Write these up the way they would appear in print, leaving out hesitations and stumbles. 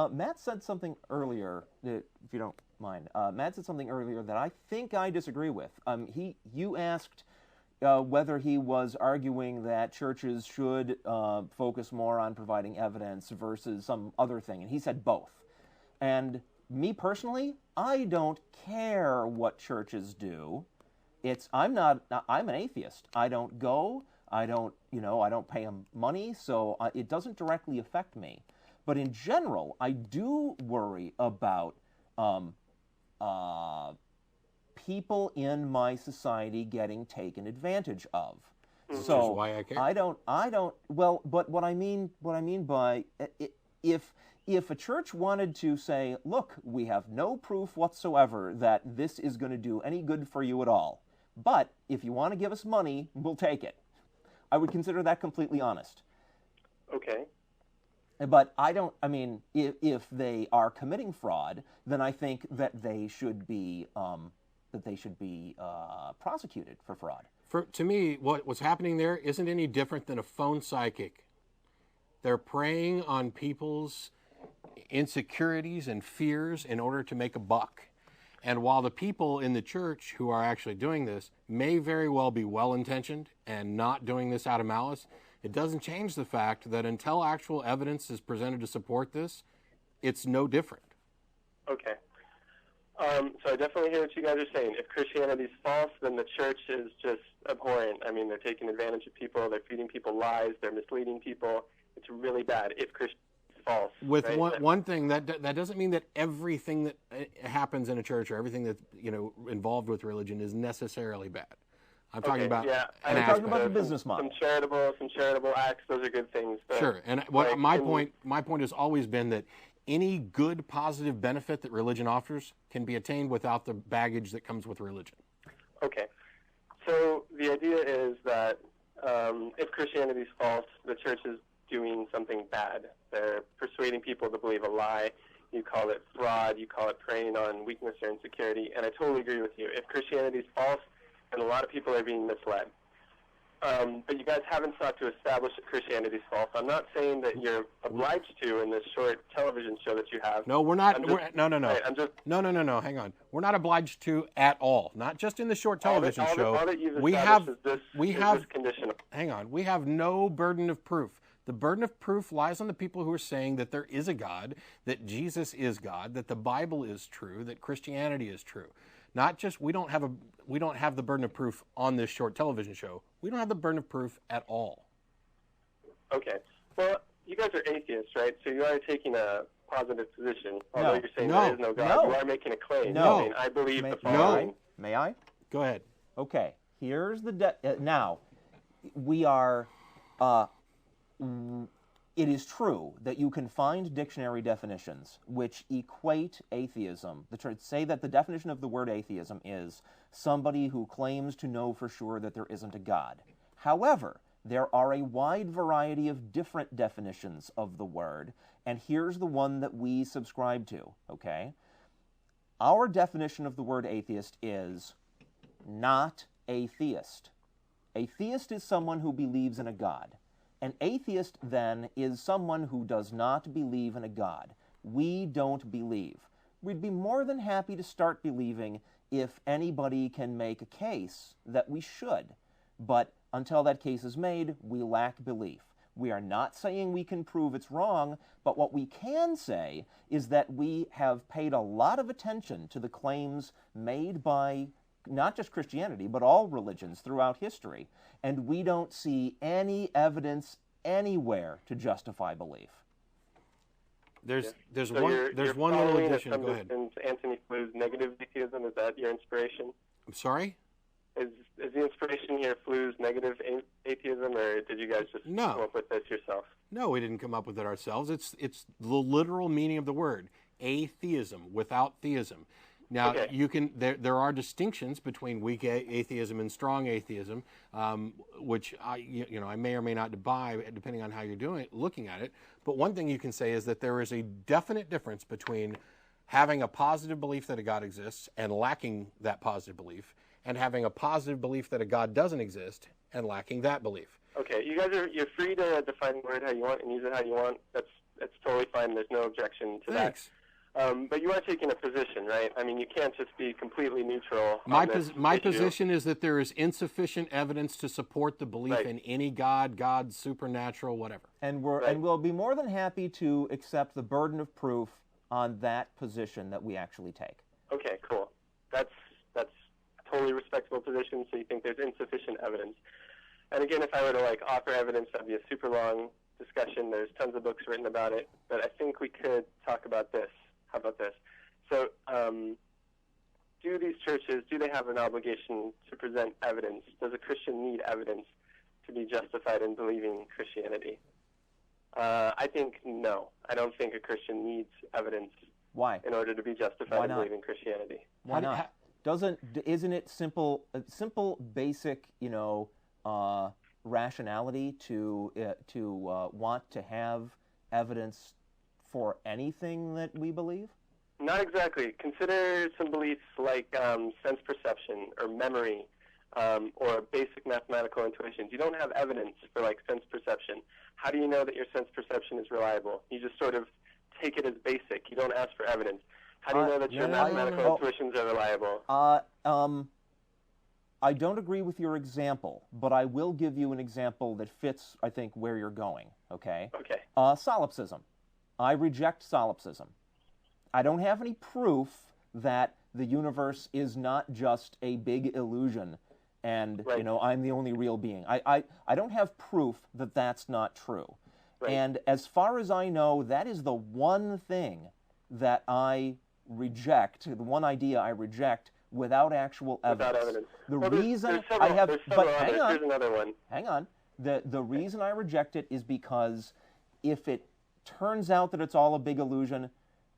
Matt said something earlier, if you don't mind. Matt said something earlier that I think I disagree with. You asked whether he was arguing that churches should focus more on providing evidence versus some other thing, and he said both. And me personally, I don't care what churches do. I'm an atheist. I don't go. I don't pay them money, so it doesn't directly affect me. But in general, I do worry about people in my society getting taken advantage of. Which So is why I care. I don't. Well, but what I mean by if a church wanted to say, look, we have no proof whatsoever that this is going to do any good for you at all, but if you want to give us money, we'll take it. I would consider that completely honest. Okay. But if they are committing fraud, then I think that they should be prosecuted for fraud. To me, what's happening there isn't any different than a phone psychic. They're preying on people's insecurities and fears in order to make a buck. And while the people in the church who are actually doing this may very well be well-intentioned and not doing this out of malice, it doesn't change the fact that until actual evidence is presented to support this, it's no different. Okay. So I definitely hear what you guys are saying. If Christianity is false, then the church is just abhorrent. I mean, they're taking advantage of people. They're feeding people lies. They're misleading people. It's really bad if Christianity is false. With right? one thing, that doesn't mean that everything that happens in a church or everything that's involved with religion is necessarily bad. I'm talking about I'm talking about the business model. Some charitable acts. Those are good things. But sure. And my point has always been that any good positive benefit that religion offers can be attained without the baggage that comes with religion. Okay. So the idea is that if Christianity is false, the church is doing something bad. They're persuading people to believe a lie. You call it fraud. You call it preying on weakness or insecurity. And I totally agree with you. If Christianity is false, then a lot of people are being misled. But you guys haven't sought to establish that Christianity is false. I'm not saying that you're obliged to in this short television show that you have. No, we're not. No. No. Hang on. We're not obliged to at all. Not just in the short television show. All that you've we have. this condition. Hang on. We have no burden of proof. The burden of proof lies on the people who are saying that there is a God, that Jesus is God, that the Bible is true, that Christianity is true. Not just we don't have the burden of proof on this short television show. We don't have the burden of proof at all. Okay. Well, you guys are atheists, right? So you are taking a positive position. Although you're saying there is no God, you are making a claim. No. I mean, I believe the following. May I? Go ahead. Okay. Here's the now. We are. It is true that you can find dictionary definitions which equate atheism. Say that the definition of the word atheism is somebody who claims to know for sure that there isn't a God. However, there are a wide variety of different definitions of the word, and here's the one that we subscribe to, okay? Our definition of the word atheist is not a theist. A theist is someone who believes in a God. An atheist, then, is someone who does not believe in a God. We don't believe. We'd be more than happy to start believing if anybody can make a case that we should. But until that case is made, we lack belief. We are not saying we can prove it's wrong, but what we can say is that we have paid a lot of attention to the claims made by not just Christianity, but all religions throughout history, and we don't see any evidence anywhere to justify belief. There's So one little addition. Go ahead. Anthony Flou's negative atheism, is that your inspiration? I'm sorry? Is the inspiration here Flou's negative atheism, or did you guys just come up with this yourself? No, we didn't come up with it ourselves. It's the literal meaning of the word, atheism, without theism. Now, you can. There are distinctions between weak atheism and strong atheism, which I may or may not buy depending on how you're looking at it. But one thing you can say is that there is a definite difference between having a positive belief that a God exists and lacking that positive belief, and having a positive belief that a God doesn't exist and lacking that belief. Okay, you're free to define the word how you want and use it how you want. That's it's totally fine. There's no objection to Thanks. that. But you are taking a position, right? I mean, you can't just be completely neutral. My issue. position is that there is insufficient evidence to support the belief Right. in any God, supernatural, whatever. And Right. we'll be more than happy to accept the burden of proof on that position that we actually take. Okay, cool. That's a totally respectable position. So you think there's insufficient evidence. And again, if I were to like offer evidence, that'd be a super long discussion. There's tons of books written about it, but I think we could talk about this. How about this? So, do these churches, do they have an obligation to present evidence? Does a Christian need evidence to be justified in believing Christianity? I think no. I don't think a Christian needs evidence. Why? In order to be justified in believing Christianity. Why not? Isn't it simple, basic, rationality to want to have evidence for anything that we believe? Not exactly. Consider some beliefs like sense perception or memory or basic mathematical intuitions. You don't have evidence for like sense perception. How do you know that your sense perception is reliable? You just sort of take it as basic. You don't ask for evidence. How do you know that your mathematical intuitions are reliable? I don't agree with your example, but I will give you an example that fits, I think, where you're going, okay? Okay. Solipsism. I reject solipsism. I don't have any proof that the universe is not just a big illusion and, Right. I'm the only real being. I don't have proof that that's not true. Right. And as far as I know, that is the one thing that I reject, the one idea I reject without actual evidence. Without evidence. The Well, reason there's several, I have, there's but several hang others. on, Here's another one. hang on. The reason I reject it is because if it turns out that it's all a big illusion,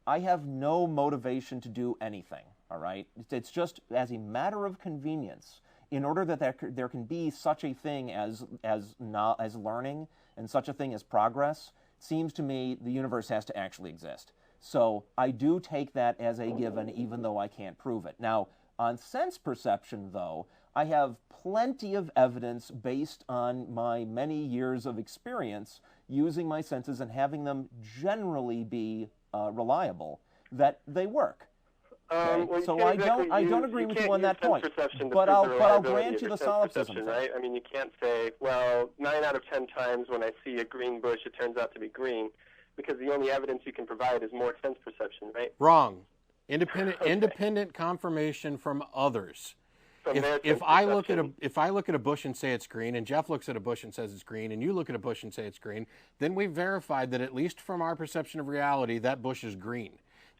I have no motivation to do anything. All right, it's just as a matter of convenience. In order that there can be such a thing as learning and such a thing as progress, it seems to me the universe has to actually exist. So I do take that as a given, even though I can't prove it. Now, on sense perception, though, I have plenty of evidence based on my many years of experience using my senses and having them generally be reliable that they work. Okay? Well, So I don't agree with you on that point. But I'll grant you the solipsism thing. Right? I mean, you can't say, well, 9 out of 10 times when I see a green bush, it turns out to be green, because the only evidence you can provide is more sense perception, right? Wrong. Independent confirmation from others. From their If sense I look perception. at a bush and say it's green, and Jeff looks at a bush and says it's green, and you look at a bush and say it's green, then we've verified that at least from our perception of reality, that bush is green.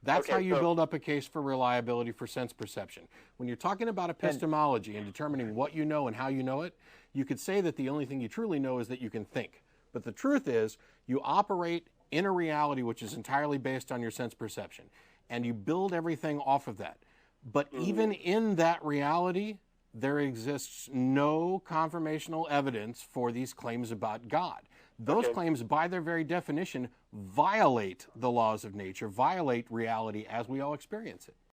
That's Okay, how you so- build up a case for reliability for sense perception. When you're talking about epistemology and determining what you know and how you know it, you could say that the only thing you truly know is that you can think. But the truth is, you operate in a reality which is entirely based on your sense perception, and you build everything off of that. But even in that reality, there exists no confirmational evidence for these claims about God. Those claims, by their very definition, violate the laws of nature, violate reality as we all experience it.